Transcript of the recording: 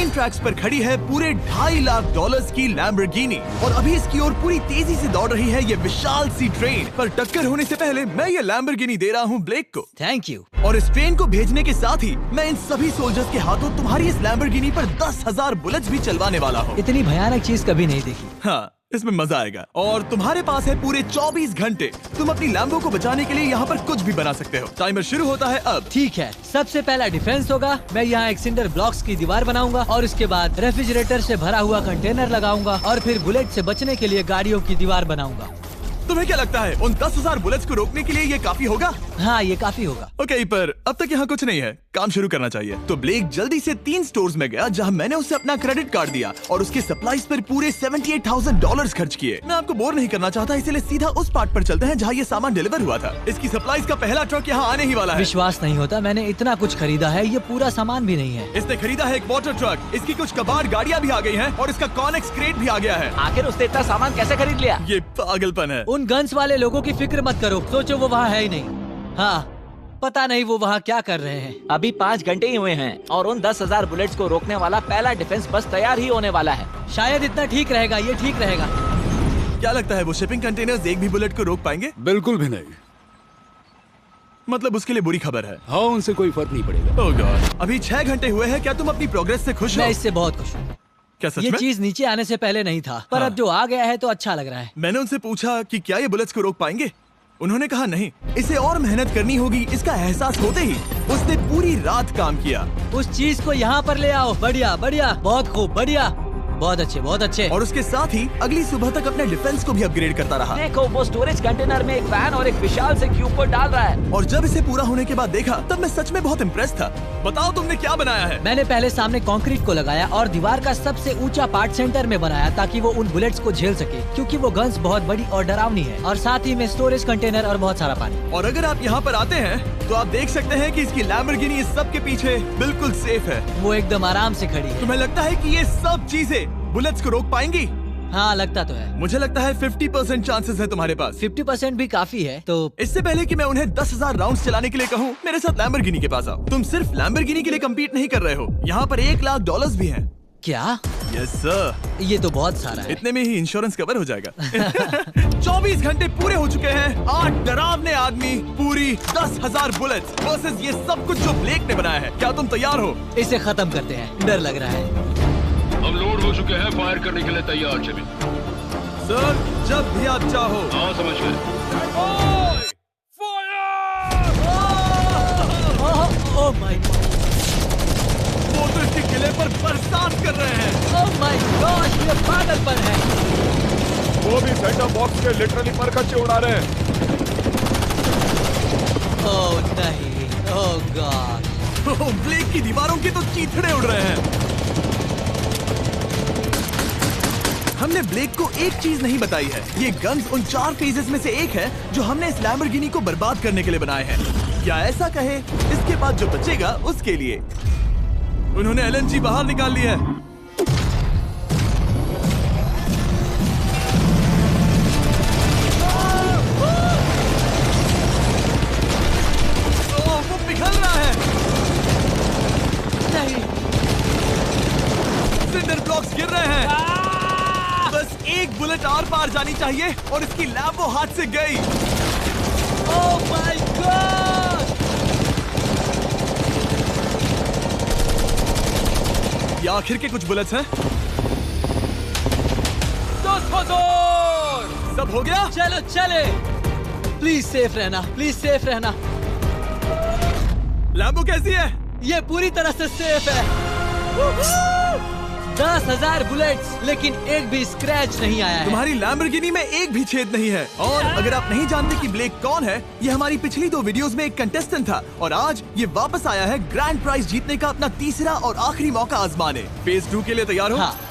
Racing tracks पर खड़ी है पूरे $2.5 लाख की लैम्बोर्गिनी और अभी इसकी ओर पूरी तेजी से दौड़ रही है ये विशाल सी ट्रेन। पर टक्कर होने से पहले मैं ये लैम्बोर्गिनी दे रहा हूँ ब्लेक को। Thank you. और इस ट्रेन को भेजने के साथ ही मैं इन सभी सोल्जर्स के हाथों तुम्हारी इस लैम्बोर्गिनी पर 10,000 बुलेट्स भी चलवाने वाला हूँ। इतनी भयानक चीज कभी नहीं देखी। हाँ, इसमें मजा आएगा। और तुम्हारे पास है पूरे 24 घंटे। तुम अपनी लैम्बो को बचाने के लिए यहाँ पर कुछ भी बना सकते हो। टाइमर शुरू होता है अब। ठीक है, सबसे पहला डिफेंस होगा। मैं यहाँ एक सिंडर ब्लॉक्स की दीवार बनाऊंगा और उसके बाद रेफ्रिजरेटर से भरा हुआ कंटेनर लगाऊंगा और फिर बुलेट से बचने के लिए गाड़ियों की दीवार बनाऊंगा। तुम्हें क्या लगता है उन 10,000 बुलेट्स को रोकने के लिए ये काफी होगा? हाँ, ये काफी होगा। ओके, पर अब तक यहाँ कुछ नहीं है, काम शुरू करना चाहिए। तो ब्लेक जल्दी से 3 स्टोर्स में गया जहाँ मैंने उसे अपना क्रेडिट कार्ड दिया और उसके सप्लाईज पर पूरे $78,000 खर्च किए। मैं आपको बोर नहीं करना चाहता, इसलिए सीधा उस पार्ट पर चलते हैं जहाँ ये सामान डिलीवर हुआ था। इसकी सप्लाईज का पहला ट्रक यहाँ आने ही वाला है। विश्वास नहीं होता, मैंने इतना कुछ खरीदा है, ये पूरा सामान भी नहीं है। इसने खरीदा है एक वाटर ट्रक, इसकी कुछ कबाड़ गाड़ियाँ भी आ गई है और इसका कॉनेक्स क्रेट भी आ गया है। आखिर उसने इतना सामान कैसे खरीद लिया? ये पागलपन है। उन गन्स वाले लोगों की फिक्र मत करो, सोचो वो वहाँ है ही नहीं। हाँ, पता नहीं वो वहाँ क्या कर रहे हैं। अभी 5 घंटे ही हुए हैं और उन 10,000 बुलेट्स को रोकने वाला पहला डिफेंस बस तैयार ही होने वाला है। शायद इतना ठीक रहेगा, ये ठीक रहेगा। क्या लगता है वो शिपिंग कंटेनर्स एक भी बुलेट को रोक पाएंगे? बिल्कुल भी नहीं। मतलब उसके लिए बुरी खबर है। हाँ, उनसे कोई फर्क नहीं पड़ेगा। ओह गॉड, अभी 6 घंटे हुए हैं। क्या तुम अपनी प्रोग्रेस से खुश हो? मैं इससे बहुत खुश हूँ। क्या सच ये में? चीज नीचे आने से पहले नहीं था, पर हाँ। अब जो आ गया है तो अच्छा लग रहा है। मैंने उनसे पूछा कि क्या ये बुलेट्स को रोक पाएंगे। उन्होंने कहा नहीं, इसे और मेहनत करनी होगी। इसका एहसास होते ही उसने पूरी रात काम किया। उस चीज को यहाँ पर ले आओ। बढ़िया बढ़िया, बहुत खूब, बढ़िया, बहुत अच्छे, बहुत अच्छे। और उसके साथ ही अगली सुबह तक अपने डिफेंस को भी अपग्रेड करता रहा। देखो, वो स्टोरेज कंटेनर में एक वैन और एक विशाल से क्यूब को डाल रहा है। और जब इसे पूरा होने के बाद देखा तब मैं सच में बहुत इम्प्रेस था। बताओ तुमने क्या बनाया है? मैंने पहले सामने कंक्रीट को लगाया और दीवार का सबसे ऊंचा पार्ट सेंटर में बनाया ताकि वो उन बुलेट्स को झेल सके, क्योंकि वो गन्स बहुत बड़ी और डरावनी है। और साथ ही में स्टोरेज कंटेनर और बहुत सारा पानी। और अगर आप यहाँ पर आते हैं तो आप देख सकते हैं कि इसकी लैम्बोर्गिनी इस सब के पीछे बिल्कुल सेफ है। वो एकदम आराम से खड़ी है। तुम्हें लगता है कि ये सब चीजें बुलेट्स को रोक पाएंगी? हाँ, लगता तो है। मुझे लगता है 50% चांसेस है तुम्हारे पास। 50% भी काफी है। तो इससे पहले कि मैं उन्हें 10,000 राउंड्स चलाने के लिए कहूँ, मेरे साथ लैम्बोर्गिनी के पास आओ। तुम सिर्फ लैम्बोर्गिनी के लिए कम्पीट नहीं कर रहे हो, यहाँ पर $1 लाख भी हैं। क्या? Yes sir. ये तो बहुत सारा है। इतने में ही इंश्योरेंस कवर हो जाएगा। 24 घंटे पूरे हो चुके हैं। 8 डरावने आदमी, पूरी 10,000 बुलेट्स वर्सेस ये सब कुछ जो ब्लेक ने बनाया है। क्या तुम तैयार हो? इसे खत्म करते हैं, डर लग रहा है। हम लोड हो चुके हैं, फायर करने के लिए तैयार। चलिए सर, जब भी आप चाहो। हाँ, समझ गए। ओह माय गॉड, वो तो इसके किले पर बरसात कर रहे हैं। ओह माय गॉड, ये पागलपन है। वो भी सेटअप बॉक्स के लिटरली पर कच्चे उड़ा रहे हैं। ओह नहीं, ओह गॉड। ब्लेक की दीवारों की तो चीथड़े उड़ रहे हैं। हमने ब्लेक को एक चीज नहीं बताई है, ये गन्स उन 4 फेजेस में से एक है जो हमने इस लैम्बोर्गिनी को बर्बाद करने के लिए बनाए हैं। या ऐसा कहे, इसके बाद जो बचेगा उसके लिए। उन्होंने LNG बाहर निकाल ली है। वो पिघल रहा है। नहीं, सिंडर ब्लॉक्स गिर रहे हैं। बस एक बुलेट आर पार जानी चाहिए और इसकी लैम्बो हाथ से गई। Oh my God. ये आखिर के कुछ बुलेट्स हैं। सब हो गया? चलो चले। प्लीज सेफ रहना, प्लीज सेफ रहना। लैम्बो कैसी है? ये पूरी तरह से सेफ है। 10,000 बुलेट्स, लेकिन एक भी स्क्रैच नहीं आया है। तुम्हारी लैम्बोर्गिनी में एक भी छेद नहीं है। और अगर आप नहीं जानते कि ब्लेक कौन है, ये हमारी पिछली 2 वीडियोस में एक कंटेस्टेंट था और आज ये वापस आया है ग्रैंड प्राइज जीतने का अपना तीसरा और आखिरी मौका आजमाने। फेज 2 के लिए तैयार हो? हाँ।